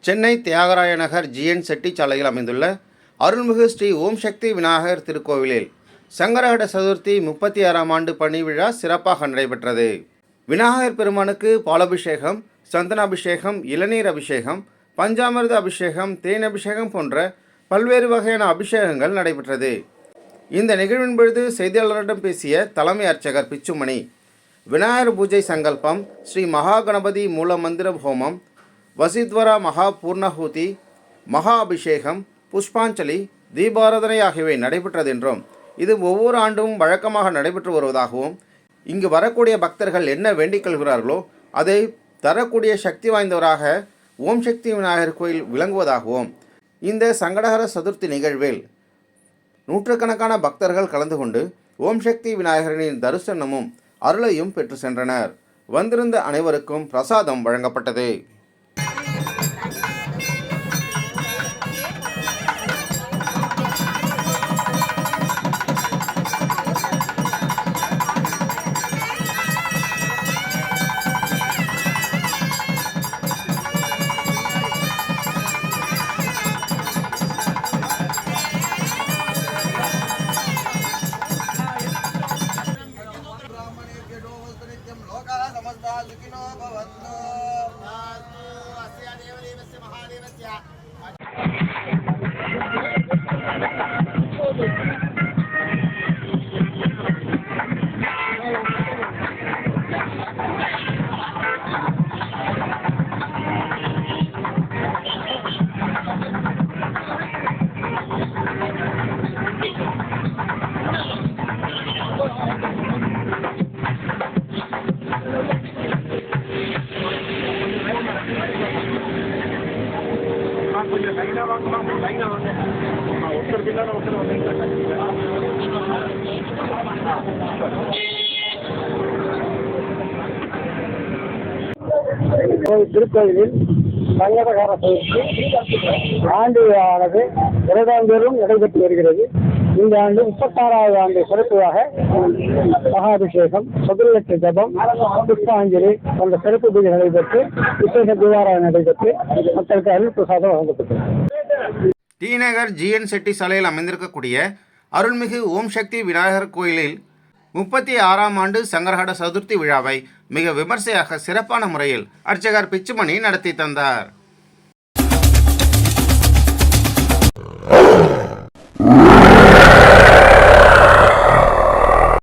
Chennai Thyagaraya Nagar GN Shetty சாலையில் அமைந்துள்ள அருள்மிகு ஸ்ரீ ஓம் சக்தி விநாயகர் திருக்கோவிலில் சங்கரஹட சதுர்த்தி 36ஆம் ஆண்டு பணி விழா சிறப்பாக நடைபெற்றது. விநாயகர் பெருமானுக்கு பாலாபிஷேகம், சந்தனாபிஷேகம், இளநீர் அபிஷேகம், பஞ்சாமிர்த அபிஷேகம், தேன் அபிஷேகம் போன்ற பல்வேறு வகையான அபிஷேகங்கள் நடைபெற்றது. இந்த நிகழ்வின் பொழுது செய்தியாளரிடம் பேசிய தலைமை அர்ச்சகர் பிச்சுமணி, விநாயகர் பூஜை சங்கல்பம், ஸ்ரீ மகா கணபதி மூல மந்திர ஹோமம், வசித்வரா மகா பூர்ணஹூதி, மகா அபிஷேகம், புஷ்பாஞ்சலி, தீபாராதனை ஆகியவை நடைபெற்றது என்றும், இது ஒவ்வொரு ஆண்டும் வழக்கமாக நடைபெற்று வருவதாகவும், இங்கு வரக்கூடிய பக்தர்கள் என்ன வேண்டிக் கொள்கிறார்களோ அதை தரக்கூடிய சக்தி வாய்ந்தவராக ஓம் சக்தி விநாயகர் கோயில் விளங்குவதாகவும், இந்த சங்கடஹர சதுர்த்தி நிகழ்வில் நூற்றுக்கணக்கான பக்தர்கள் கலந்து கொண்டு ஓம் சக்தி விநாயகரின் தரிசனமும் அருளையும் பெற்று சென்றனர். வந்திருந்த அனைவருக்கும் பிரசாதம் வழங்கப்பட்டது. கொஞ்சம் லைனாக வாங்கலாம், லைனாக வாங்க. ஒருத்தருக்கு இல்லாத ஒருத்தர் வந்து திருக்கோயிலில் சங்கடஹர சதுர்த்தி ஆண்டு விழாவானது வருடாந்தோறும் நடைபெற்று வருகிறது. இந்த ஆண்டு 36வது ஆண்டு சிறப்புவாக மகாபிஷேகம், சதுர்லட்ச ஜபம், புஷ்பாஞ்சலி போன்ற சிறப்பு பூஜை நடைபெற்று விசேஷ தீபாராதனை நடைபெற்று மக்களுக்கு அருள் பிரசாதம் வழங்கப்பட்டது. டி நகர் ஜிஎன் செட்டி சாலையில் அமைந்திருக்கக்கூடிய அருள்மிகு ஓம் சக்தி விநாயகர் கோயிலில் 36ஆம் ஆண்டு சங்கரஹட சதுர்த்தி விழாவை மிக விமர்சையாக சிறப்பான முறையில் அர்ச்சகர் பிச்சுமணி நடத்தி தந்தார்.